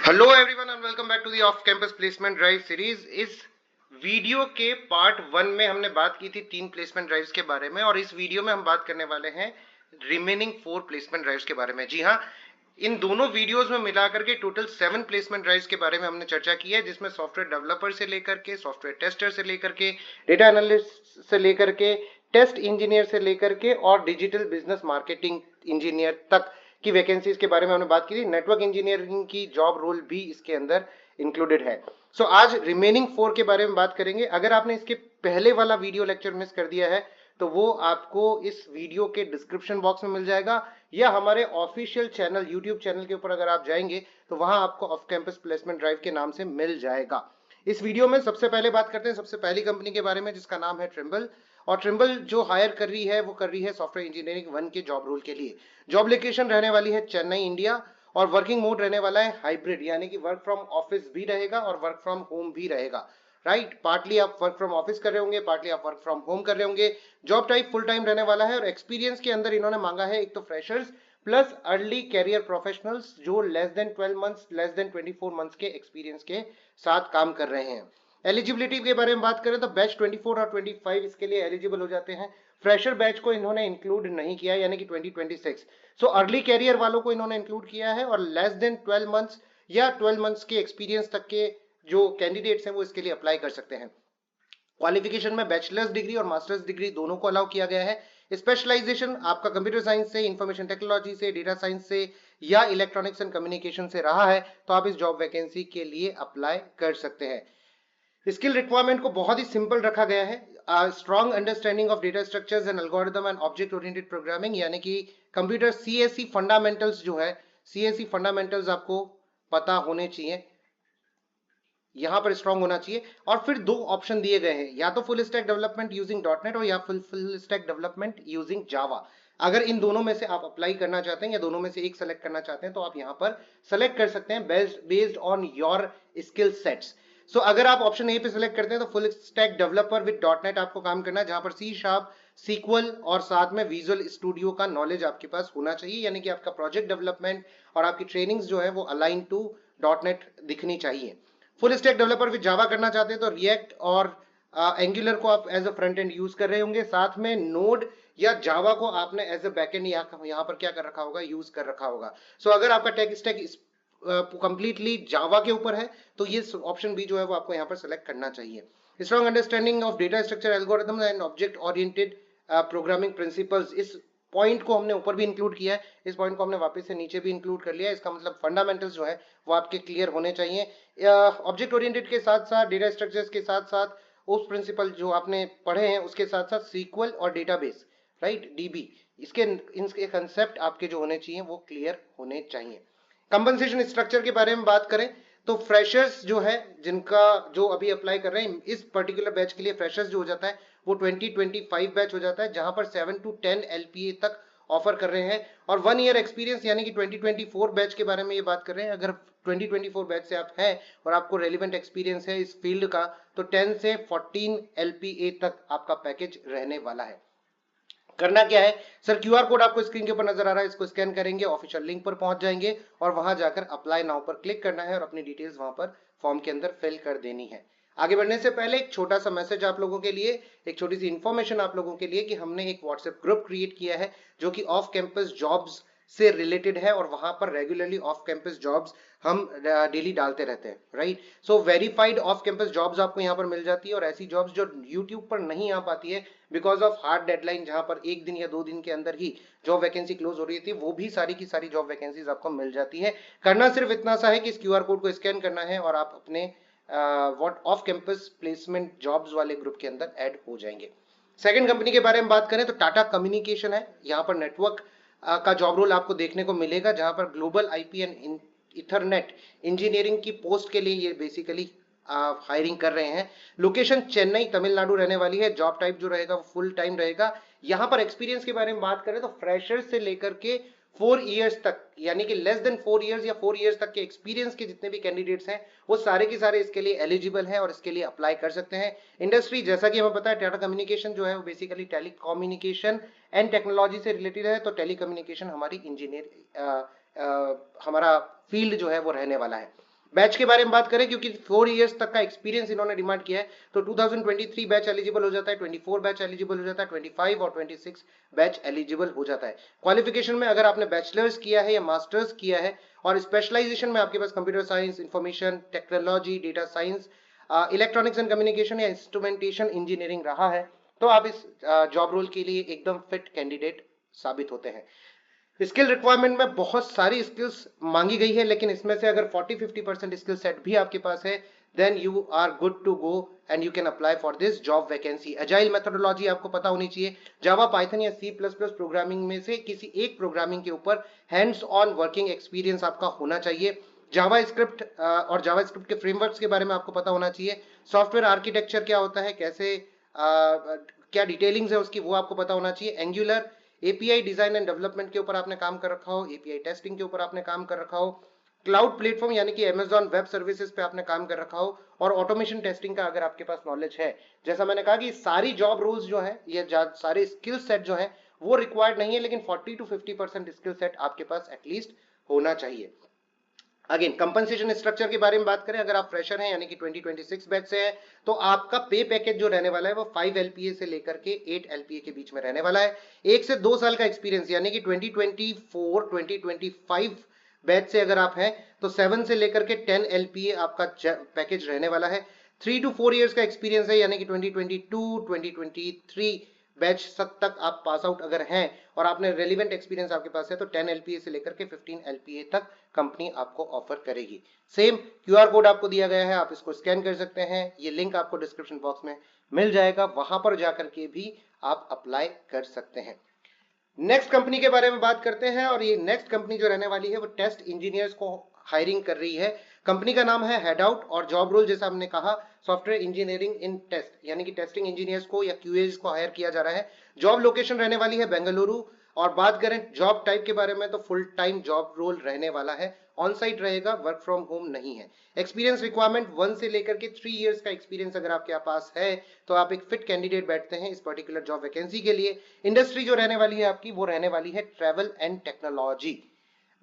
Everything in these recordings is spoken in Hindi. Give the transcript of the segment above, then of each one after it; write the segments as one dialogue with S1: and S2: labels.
S1: Hello everyone and welcome back to the off campus placement drive series. इस वीडियो के पार्ट 1 में हमने बात की थी 3 प्लेसमेंट ड्राइव्स के बारे में, और इस वीडियो में हम बात करने वाले हैं रिमेनिंग 4 प्लेसमेंट ड्राइव्स के बारे में। जी हाँ, इन दोनों वीडियोस में मिलाकर के टोटल 7 प्लेसमेंट ड्राइव्स के बारे में हमने चर्चा की है, जिसमें सॉफ्टवेयर डेवलपर से लेकर के, सॉफ्टवेयर टेस्टर से लेकर के, डेटा एनालिस्ट से लेकर के, टेस्ट इंजीनियर से लेकर के और डिजिटल बिजनेस मार्केटिंग इंजीनियर तक की वैकेंसीज के बारे में हमने बात की थी। नेटवर्क इंजीनियरिंग की जॉब रोल भी इसके अंदर इंक्लूडेड है। सो आज रिमेनिंग 4 के बारे में बात करेंगे। अगर आपने इसके पहले वाला वीडियो लेक्चर मिस कर दिया है तो वो आपको इस वीडियो के डिस्क्रिप्शन बॉक्स में मिल जाएगा, या हमारे ऑफिशियल चैनल यूट्यूब चैनल के ऊपर अगर आप जाएंगे तो वहां आपको ऑफ कैंपस प्लेसमेंट ड्राइव के नाम से मिल जाएगा। इस वीडियो में सबसे पहले बात करते हैं सबसे पहली कंपनी के बारे में, जिसका नाम है ट्रिम्बल। और ट्रिम्बल जो हायर कर रही है वो कर रही है सॉफ्टवेयर इंजीनियरिंग 1 के जॉब रोल के लिए। जॉब लोकेशन रहने वाली है चेन्नई, इंडिया, और वर्किंग मोड रहने वाला है हाइब्रिड, यानी कि वर्क फ्रॉम ऑफिस भी रहेगा और वर्क फ्रॉम होम भी रहेगा। राइट, पार्टली आप वर्क फ्रॉम ऑफिस कर रहे होंगे, पार्टली आप वर्क फ्रॉम होम कर रहे होंगे। जॉब टाइप फुल टाइम रहने वाला है, और एक्सपीरियंस के अंदर इन्होंने मांगा है एक तो freshers plus early career professionals जो less than 12 months, less than 24 months के एक्सपीरियंस के साथ काम कर रहे हैं। एलिजिबिलिटी के बारे में बात करें तो बैच 24 और 25 इसके लिए एलिजिबल हो जाते हैं। फ्रेशर बैच को इन्होंने इंक्लूड नहीं किया, यानी कि 2026। सो अर्ली कैरियर वालों को इन्होंने इंक्लूड किया है, और लेस देन 12 मंथ्स या 12 मंथ्स के एक्सपीरियंस तक के जो कैंडिडेट्स हैं वो इसके लिए अप्लाई कर सकते हैं। क्वालिफिकेशन में बैचलर्स डिग्री और मास्टर्स डिग्री दोनों को अलाउ किया गया है। स्पेशलाइजेशन आपका कंप्यूटर साइंस से, इंफॉर्मेशन टेक्नोलॉजी से, डेटा साइंस से या इलेक्ट्रॉनिक्स एंड कम्युनिकेशन से रहा है तो आप इस जॉब वैकेंसी के लिए अप्लाई कर सकते हैं। स्किल रिक्वायरमेंट को बहुत ही सिंपल रखा गया है। Strong understanding of data structures and algorithm and object oriented programming, यानी कि कंप्यूटर सीएससी फंडामेंटल्स जो है, सीएससी फंडामेंटल्स आपको पता होने चाहिए, यहां पर स्ट्रॉन्ग होना चाहिए। और फिर दो ऑप्शन दिए गए हैं, या तो full stack development using dot net और या full stack development using Java. अगर इन दोनों में से आप अप्लाई करना चाहते हैं या दोनों में से एक सेलेक्ट करना चाहते हैं तो आप यहां पर सेलेक्ट कर सकते हैं based on your skill sets. So अगर आप ऑप्शन ए पे सिलेक्ट करते हैं तो full stack developer with dot net आपको काम करना है, जहां पर सी शार्प, सीक्वल और साथ में विजुअल स्टूडियो का नॉलेज आपके पास होना चाहिए, यानी कि आपका प्रोजेक्ट डेवलपमेंट और आपकी ट्रेनिंग्स जो है वो अलाइन टू डॉटनेट दिखनी चाहिए। Full stack developer with Java करना चाहते हैं तो रिएक्ट और एंगुलर को आप as a front end use कर रहे होंगे, साथ में नोड या जावा को आपने एज अ बैकएंड यहाँ पर क्या कर रखा होगा, यूज कर रखा होगा। सो अगर आपका टेक स्टैक कंप्लीटली जावा के ऊपर है तो ये ऑप्शन भी जो है वो आपको यहाँ पर सेलेक्ट करना चाहिए। Strong understanding of data structure algorithm and object oriented programming principles, इस पॉइंट को हमने ऊपर भी इंक्लूड किया है, इस पॉइंट को हमने वापस से नीचे भी इंक्लूड कर लिया है। इसका मतलब फंडामेंटल्स जो है वो आपके क्लियर होने चाहिए। ऑब्जेक्ट ओरिएंटेड के साथ साथ, डेटा स्ट्रक्चर्स के साथ साथ, उस प्रिंसिपल जो आपने पढ़े हैं उसके साथ साथ सीक्वल और डेटाबेस, राइट, डीबी, इनके कंसेप्ट आपके जो होने चाहिए वो क्लियर होने चाहिए। कंपनसेशन स्ट्रक्चर के बारे में बात करें तो फ्रेशर्स जो है, जिनका जो अभी अप्लाई कर रहे हैं इस पर्टिकुलर बैच के लिए, फ्रेशर्स जो हो जाता है वो 2025 बैच हो जाता है, जहां पर 7 to 10 एलपीए तक ऑफर कर रहे हैं, और 1 ईयर एक्सपीरियंस, यानी कि 2024 बैच के बारे में ये बात कर रहे हैं। अगर 2024 बैच से आप हैं और आपको रेलिवेंट एक्सपीरियंस है इस फील्ड का तो 10 से 14 एलपीए तक आपका पैकेज रहने वाला है। करना क्या है सर, क्यूआर कोड आपको स्क्रीन के ऊपर नजर आ रहा है, इसको स्कैन करेंगे, ऑफिशियल लिंक पर पहुंच जाएंगे और वहां जाकर अप्लाई नाउ पर क्लिक करना है और अपनी डिटेल्स वहां पर फॉर्म के अंदर फिल कर देनी है। आगे बढ़ने से पहले एक छोटा सा मैसेज आप लोगों के लिए, एक छोटी सी इंफॉर्मेशन आप लोगों के लिए, कि हमने एक व्हाट्सएप ग्रुप क्रिएट किया है जो कि ऑफ कैंपस जॉब्स से रिलेटेड है, और वहां पर रेगुलरली ऑफ कैंपस जॉब्स हम डेली डालते रहते हैं। राइट, सो वेरीफाइड ऑफ कैंपस जॉब्स आपको यहाँ पर मिल जाती है, और ऐसी जॉब्स जो यूट्यूब पर नहीं आ पाती है बिकॉज ऑफ हार्ड डेडलाइन, जहां पर 1 दिन या 2 दिन के अंदर ही जॉब वैकेंसी क्लोज हो रही थी, वो भी सारी की सारी जॉब वैकेंसीज आपको मिल जाती है। करना सिर्फ इतना सा है कि इस क्यूआर कोड को स्कैन करना है और आप अपने what of campus placement jobs वाले ग्रुप के अंदर ऐड हो जाएंगे। सेकंड कंपनी के बारे में बात करें तो टाटा कम्युनिकेशन है। यहाँ पर नेटवर्क का जॉब रोल आपको देखने को मिलेगा, जहां पर global IP and Ethernet engineering की पोस्ट के लिए ये बेसिकली हायरिंग कर रहे हैं। लोकेशन चेन्नई तमिलनाडु रहने वाली है। जॉब टाइप जो रहेगा वो फुल टाइम रहेगा। यहाँ पर एक्सपीरियंस के बारे में बात करें तो फ्रेशर से लेकर के 4 इयर्स तक, यानी कि लेस देन 4 इयर्स या 4 इयर्स तक के एक्सपीरियंस के जितने भी कैंडिडेट्स हैं वो सारे के सारे इसके लिए एलिजिबल हैं और इसके लिए अप्लाई कर सकते हैं। इंडस्ट्री जैसा कि हमें पता है टाटा कम्युनिकेशन जो है वो बेसिकली टेलीकम्युनिकेशन एंड टेक्नोलॉजी से रिलेटेड है, तो टेलीकम्युनिकेशन हमारी इंजीनियर हमारा फील्ड जो है वो रहने वाला है। बैच के बारे में बात करें, क्योंकि 4 इयर्स तक का एक्सपीरियंस इन्होंने डिमांड किया है, तो 2023 बैच एलिजिबल हो जाता है, 24 बैच एलिजिबल हो जाता है, 25 और 26 बैच एलिजिबल हो जाता है। क्वालिफिकेशन में अगर आपने बैचलर्स किया है या मास्टर्स किया है और स्पेशलाइजेशन में आपके पास computer science, information technology, data science, electronics and communication या इंस्ट्रूमेंटेशन इंजीनियरिंग रहा है, तो आप इस जॉब रोल के लिए एकदम फिट कैंडिडेट साबित होते हैं। स्किल रिक्वायरमेंट में बहुत सारी स्किल्स मांगी गई है, लेकिन इसमें से अगर 40-50% स्किल सेट भी आपके पास है, then you are good to go and you can apply for this job vacancy. Agile methodology आपको पता होनी चाहिए। जावा, पाइथन या सी प्लस प्लस प्रोग्रामिंग में से किसी एक प्रोग्रामिंग के ऊपर हैंड्स ऑन वर्किंग एक्सपीरियंस आपका होना चाहिए। जावा स्क्रिप्ट और जावा स्क्रिप्ट के फ्रेमवर्क्स के बारे में आपको पता होना चाहिए। सॉफ्टवेयर आर्किटेक्चर क्या होता है, कैसे क्या डिटेलिंग्स है उसकी, वो आपको पता होना चाहिए। Angular API design and development के ऊपर आपने काम कर रखा हो, एपीआई टेस्टिंग के ऊपर आपने काम कर रखा हो, क्लाउड प्लेटफॉर्म यानी कि अमेजॉन वेब सर्विसेज पे आपने काम कर रखा हो, और ऑटोमेशन टेस्टिंग का अगर आपके पास नॉलेज है। जैसा मैंने कहा कि सारी जॉब रोल्स जो है, ये सारे स्किल सेट जो है वो रिक्वायर्ड नहीं है, लेकिन 40-50% स्किल सेट आपके पास एटलीस्ट होना चाहिए। अगेन कंपनसेशन स्ट्रक्चर के बारे में बात करें, अगर आप फ्रेशर हैं यानी कि 2026 बैच से हैं, तो आपका पे पैकेज जो रहने वाला है वो 5 एलपीए से लेकर के 8 एलपीए के बीच में रहने वाला है। 1 से 2 साल का एक्सपीरियंस यानी कि 2024-2025 बैच से अगर आप हैं तो 7 से लेकर के 10 एलपीए आपका पैकेज रहने वाला है। 3 to 4 इयर्स का एक्सपीरियंस है यानी कि 2022-2023 बैच तक आप पास आउट अगर हैं और आपने रेलिवेंट एक्सपीरियंस आपके पास है, तो 10 एलपीए से लेकर के 15 एलपीए तक कंपनी आपको ऑफर करेगी। सेम क्यूआर कोड आपको दिया गया है, आप इसको स्कैन कर सकते हैं, ये लिंक आपको डिस्क्रिप्शन बॉक्स में मिल जाएगा, वहां पर जाकर के भी आप अप्लाई कर सकते हैं। नेक्स्ट कंपनी के बारे में बात करते हैं, और ये नेक्स्ट कंपनी जो रहने वाली है वो टेस्ट इंजीनियर्स को हायरिंग कर रही है। कंपनी का नाम है हेडआउट, और जॉब रोल जैसा हमने कहा सॉफ्टवेयर इंजीनियरिंग इन टेस्ट, यानी कि टेस्टिंग इंजीनियर्स को या क्यूएज को हायर किया जा रहा है। जॉब लोकेशन रहने वाली है बेंगलुरु, और बात करें जॉब टाइप के बारे में तो फुल टाइम जॉब रोल रहने वाला है, ऑन साइट रहेगा, वर्क फ्रॉम होम नहीं है। एक्सपीरियंस रिक्वायरमेंट 1 से लेकर के 3 इयर्स का एक्सपीरियंस अगर आपके पास है तो आप एक फिट कैंडिडेट बैठते हैं इस पर्टिकुलर जॉब वैकेंसी के लिए। इंडस्ट्री जो रहने वाली है आपकी वो रहने वाली है ट्रैवल एंड टेक्नोलॉजी।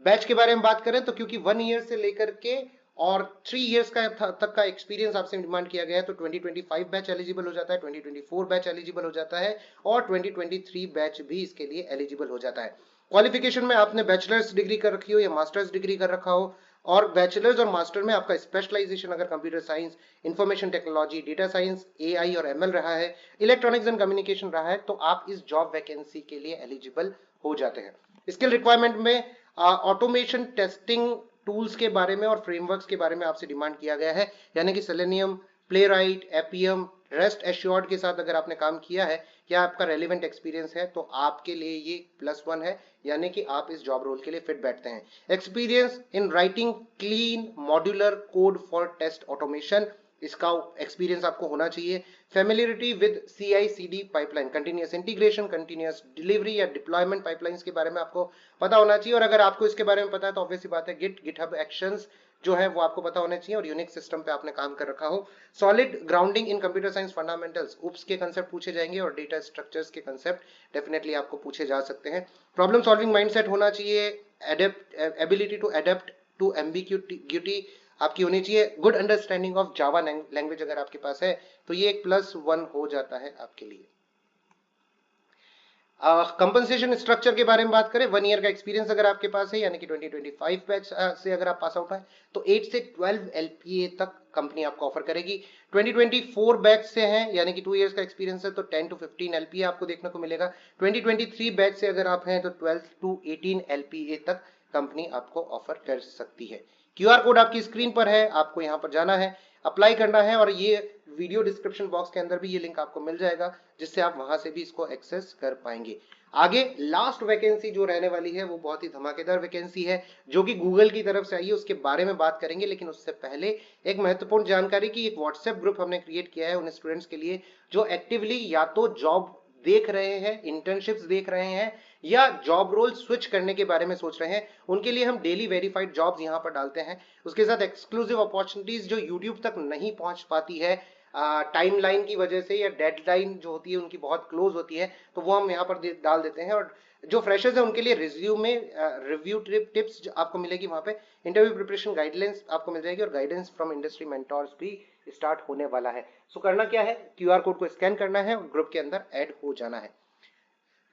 S1: बैच के बारे में बात करें तो क्योंकि 1 ईयर से लेकर के और 3 इयर्स का तक का एक्सपीरियंस आपसे डिमांड किया गया है, तो 2025 बैच एलिजिबल हो जाता है, 2024 बैच एलिजिबल हो जाता है, और 2023 बैच भी इसके लिए एलिजिबल हो जाता है। क्वालिफिकेशन में आपने बैचलर्स डिग्री कर रखी हो या मास्टर्स डिग्री कर रखा हो, और बैचलर्स और मास्टर में आपका स्पेशलाइजेशन अगर computer science, information technology, data science, AI और एमएल रहा है, इलेक्ट्रॉनिक्स एंड कम्युनिकेशन रहा है, तो आप इस जॉब वैकेंसी के लिए एलिजिबल हो जाते हैं। स्किल रिक्वायरमेंट में ऑटोमेशन टेस्टिंग टूल्स के बारे में और फ्रेमवर्क्स के बारे में आपसे डिमांड किया गया है, यानी कि selenium, playwright, APM, rest assured के साथ अगर आपने काम किया है या आपका रेलिवेंट एक्सपीरियंस है, तो आपके लिए ये +1 है, यानी कि आप इस जॉब रोल के लिए फिट बैठते हैं। Experience in writing clean modular code for test automation, इसका एक्सपीरियंस आपको होना चाहिए। Familiarity with CI/CD pipeline, continuous integration, continuous delivery या डिप्लॉयमेंट पाइपलाइंस के बारे में आपको पता होना चाहिए, और अगर आपको इसके बारे में पता है तो ऑब्वियस सी बात है गिटहब एक्शंस जो है वो आपको पता होने चाहिए, और यूनिक्स सिस्टम पे आपने काम कर रखा हो। Solid grounding in computer science fundamentals, OOPs के कंसेप्ट पूछे जाएंगे, और डेटा स्ट्रक्चर्स के कंसेप्ट डेफिनेटली आपको पूछे जा सकते हैं। प्रॉब्लम सॉल्विंग माइंडसेट होना चाहिए, ability to adapt to ambiguity आपकी होनी चाहिए। Good understanding of Java language अगर आपके पास है तो ये एक +1 हो जाता है आपके लिए। कंपनसेशन स्ट्रक्चर के बारे में बात करें, 1 ईयर का एक्सपीरियंस अगर आपके पास है यानी कि 2025 बैच से अगर आप पास आउट है तो 8 से 12 एलपीए तक कंपनी आपको ऑफर करेगी। 2024 बैच से हैं यानी कि 2 इयर्स का एक्सपीरियंस है तो 10 to 15 एलपीए आपको देखने को मिलेगा। 2023 बैच से अगर आप हैं तो 12 to 18 एलपीए तक कंपनी आपको ऑफर कर सकती है। क्यूआर कोड आपकी स्क्रीन पर है, आपको यहाँ पर जाना है, अप्लाई करना है, और ये वीडियो डिस्क्रिप्शन बॉक्स के अंदर भी ये लिंक आपको मिल जाएगा, जिससे आप वहां से भी इसको एक्सेस कर पाएंगे। आगे लास्ट वैकेंसी जो रहने वाली है वो बहुत ही धमाकेदार वैकेंसी है, जो कि गूगल की तरफ से आई है, उसके बारे में बात करेंगे। लेकिन उससे पहले एक महत्वपूर्ण जानकारी की एक व्हाट्सएप ग्रुप हमने क्रिएट किया है उन स्टूडेंट्स के लिए जो एक्टिवली या तो जॉब देख रहे हैं, इंटर्नशिप्स देख रहे हैं, या जॉब रोल स्विच करने के बारे में सोच रहे हैं। उनके लिए हम डेली वेरीफाइड जॉब्स यहाँ पर डालते हैं, उसके साथ एक्सक्लूसिव अपॉर्चुनिटीज जो यूट्यूब तक नहीं पहुंच पाती है, टाइमलाइन की वजह से या डेडलाइन जो होती है उनकी बहुत क्लोज होती है, तो वो हम यहाँ पर डाल देते हैं। और जो फ्रेशर्स हैं उनके लिए रिज्यूमे रिव्यू टिप्स आपको मिलेगी वहाँ पे, इंटरव्यू प्रिपरेशन गाइडलाइंस आपको मिल जाएगी और गाइडेंस फ्रॉम इंडस्ट्री मेंटोर्स भी स्टार्ट होने वाला है। सो करना क्या है, क्यूआर कोड को स्कैन करना है और ग्रुप के अंदर ऐड हो जाना है।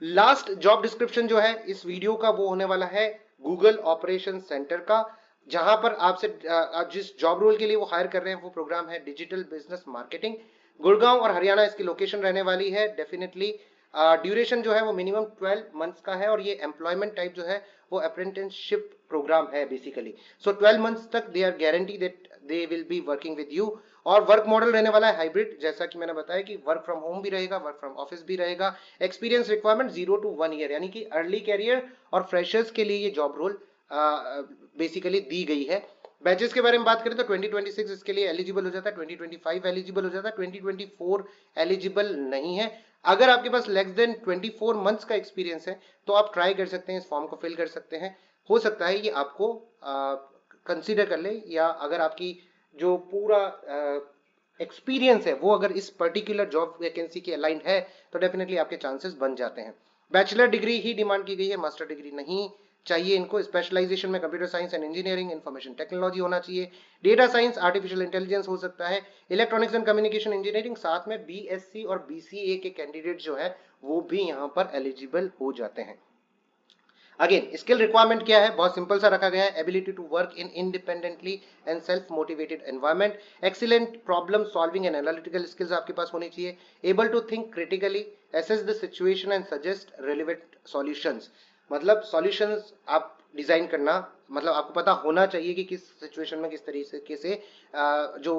S1: लास्ट जॉब डिस्क्रिप्शन जो है इस वीडियो का वो होने वाला है गूगल ऑपरेशन सेंटर का, जहां पर आपसे आप जिस जॉब रोल के लिए वो हायर कर रहे हैं वो प्रोग्राम है डिजिटल बिजनेस मार्केटिंग। गुड़गांव और हरियाणा इसकी लोकेशन रहने वाली है। डेफिनेटली ड्यूरेशन जो है वो मिनिमम 12 मंथ्स का है और ये एम्प्लॉयमेंट टाइप जो है वो अप्रेंटिसशिप प्रोग्राम है बेसिकली। सो 12 मंथ्स तक they are guarantee that they will be working with you. और वर्क मॉडल रहने वाला है हाइब्रिड, जैसा कि मैंने बताया कि वर्क फ्रॉम होम भी रहेगा, वर्क फ्रॉम ऑफिस भी रहेगा। एक्सपीरियंस रिक्वायरमेंट 0 to 1 ईयर, यानी कि अर्ली कैरियर और फ्रेशर्स के लिए ये जॉब रोल बेसिकली दी गई है। बैचेस के बारे में बात करें तो 2026 इसके लिए एलिजिबल हो जाता है, 2025 एलिजिबल हो जाता है, 2024 एलिजिबल नहीं है। अगर आपके पास लेस देन 24 मंथ्स का एक्सपीरियंस है तो आप ट्राई कर सकते हैं, इस फॉर्म को फिल कर सकते हैं। हो सकता है ये आपको कंसीडर कर ले, या अगर आपकी जो पूरा एक्सपीरियंस है वो अगर इस पर्टिकुलर जॉब वैकेंसी के अलाइंड है तो डेफिनेटली आपके चांसेस बन जाते हैं। बैचलर डिग्री ही डिमांड की गई है, मास्टर डिग्री नहीं चाहिए इनको। स्पेशलाइजेशन में computer science and engineering, information technology होना चाहिए, डेटा साइंस, आर्टिफिशियल इंटेलिजेंस हो सकता है, इलेक्ट्रॉनिक्स एंड कम्युनिकेशन इंजीनियरिंग, साथ में बीएससी और बीसीए के कैंडिडेट जो है वो भी यहाँ पर एलिजिबल हो जाते हैं। अगेन स्किल रिक्वायरमेंट क्या है, बहुत सिंपल सा रखा गया है। Ability to work in independently and self motivated environment, excellent problem solving and analytical skills आपके पास होनी चाहिए, able to think critically, assess the situation and suggest relevant solutions. मतलब सॉल्यूशंस आप डिजाइन करना, मतलब आपको पता होना चाहिए कि किस सिचुएशन में किस तरीके से जो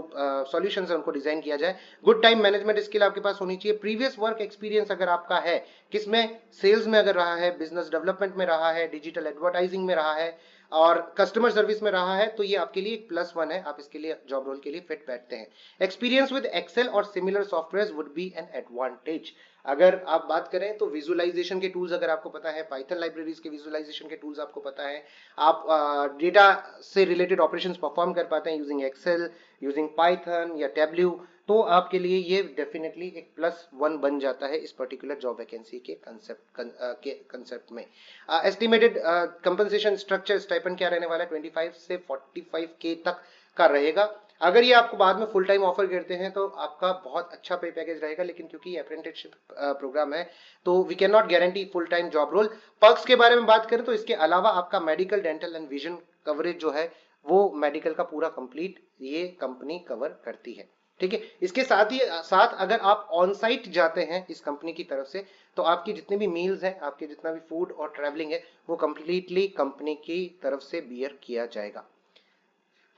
S1: सॉल्यूशंस है उनको डिजाइन किया जाए। गुड टाइम मैनेजमेंट स्किल आपके पास होनी चाहिए। प्रीवियस वर्क एक्सपीरियंस अगर आपका है, किसमें, सेल्स में अगर रहा है, बिजनेस डेवलपमेंट में रहा है, डिजिटल एडवर्टाइजिंग में रहा है और कस्टमर सर्विस में रहा है, तो ये आपके लिए +1 है, आप इसके लिए जॉब रोल के लिए फिट बैठते हैं। एक्सपीरियंस विद एक्सेल और similar software would be an advantage. अगर आप बात करें तो विजुअलाइजेशन के टूल्स अगर आपको पता है, पाइथन लाइब्रेरीज के विजुअलाइजेशन के टूल्स आपको पता है, आप डेटा से रिलेटेड ऑपरेशंस परफॉर्म कर पाते हैं यूजिंग एक्सेल, यूजिंग पाइथन या टेब्ल्यू, तो आपके लिए ये डेफिनेटली एक +1 बन जाता है इस पर्टिकुलर जॉब वैकेंसी के कंसेप्ट में। एस्टिमेटेड कंपनसेशन स्ट्रक्चर स्टाइपेंड क्या रहने वाला है, 25 से 45K तक का रहेगा। अगर ये आपको बाद में फुल टाइम ऑफर करते हैं तो आपका बहुत अच्छा पे पैकेज रहेगा, लेकिन क्योंकि अप्रेंटिसशिप प्रोग्राम है तो we can not guarantee full time job role. Perks के बारे में बात करें तो इसके अलावा आपका medical, dental and vision coverage जो है वो मेडिकल का पूरा कंप्लीट ये कंपनी कवर करती है। ठीक है, इसके साथ ही साथ अगर आप ऑन साइट जाते हैं इस कंपनी की तरफ से तो आपकी जितने भी मील्स हैं, आपके जितना भी फूड और ट्रैवलिंग है वो कंप्लीटली कंपनी की तरफ से बियर किया जाएगा।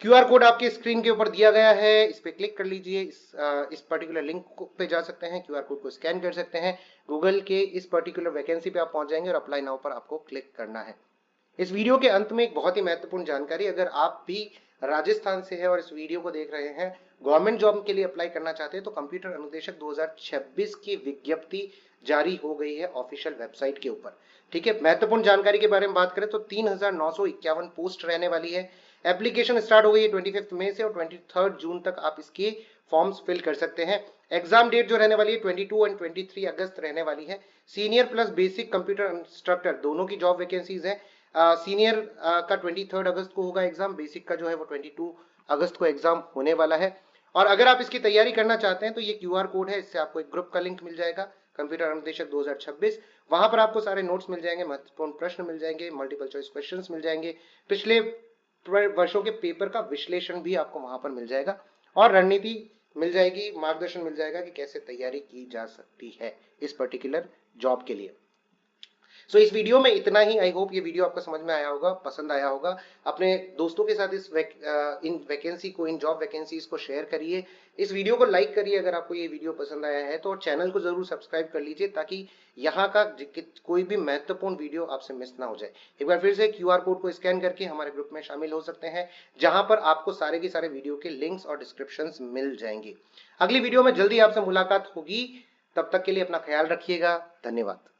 S1: क्यूआर कोड आपके स्क्रीन के ऊपर दिया गया है, इस पे क्लिक कर लीजिए, इस पर्टिकुलर लिंक पे जा सकते हैं, क्यूआर कोड को स्कैन कर सकते हैं, गूगल के इस पर्टिकुलर वैकेंसी पे आप पहुंच जाएंगे और अप्लाई नाउ पर आपको क्लिक करना है। इस वीडियो के अंत में एक बहुत ही महत्वपूर्ण जानकारी, अगर आप भी राजस्थान से है और इस वीडियो को देख रहे हैं, गवर्नमेंट जॉब के लिए अप्लाई करना चाहते हैं तो कंप्यूटर अनुदेशक 2026 की विज्ञप्ति जारी हो गई है ऑफिशियल वेबसाइट के ऊपर। ठीक है, महत्वपूर्ण जानकारी के बारे में बात करें तो 3951 पोस्ट रहने वाली है। एप्लीकेशन स्टार्ट हो गई है 25 मई से और 23 जून तक आप इसके फॉर्म्स फिल कर सकते हैं। एग्जाम डेट जो रहने वाली है 22 एंड 23 अगस्त रहने वाली है। Senior plus basic computer instructor दोनों की जॉब वैकेंसीज है। सीनियर का 23 अगस्त को होगा एग्जाम, बेसिक का जो है वो 22 अगस्त को एग्जाम होने वाला है। और अगर आप इसकी तैयारी करना चाहते हैं तो ये क्यूआर कोड है, इससे आपको एक ग्रुप का लिंक मिल जाएगा, कंप्यूटर अनुदेशक 2026। वहां पर आपको सारे नोट्स मिल जाएंगे, महत्वपूर्ण प्रश्न मिल जाएंगे, मल्टीपल चॉइस क्वेश्चंस मिल जाएंगे, पिछले वर्षों के पेपर का विश्लेषण भी आपको वहां पर मिल जाएगा और रणनीति मिल जाएगी, मार्गदर्शन मिल जाएगा कि कैसे तैयारी की जा सकती है इस पर्टिकुलर जॉब के लिए। सो इस वीडियो में इतना ही। आई होप ये वीडियो आपको समझ में आया होगा, पसंद आया होगा। अपने दोस्तों के साथ इन वैकेंसी को, इन जॉब वैकेंसीज को शेयर करिए, इस वीडियो को लाइक करिए अगर आपको ये वीडियो पसंद आया है तो, और चैनल को जरूर सब्सक्राइब कर लीजिए ताकि यहाँ का कोई भी महत्वपूर्ण वीडियो आपसे मिस ना हो जाए। एक बार फिर से क्यूआर कोड को स्कैन करके हमारे ग्रुप में शामिल हो सकते हैं, जहां पर आपको सारे के सारे वीडियो के लिंक्स और डिस्क्रिप्शन मिल जाएंगे। अगली वीडियो में जल्दी आपसे मुलाकात होगी, तब तक के लिए अपना ख्याल रखिएगा। धन्यवाद।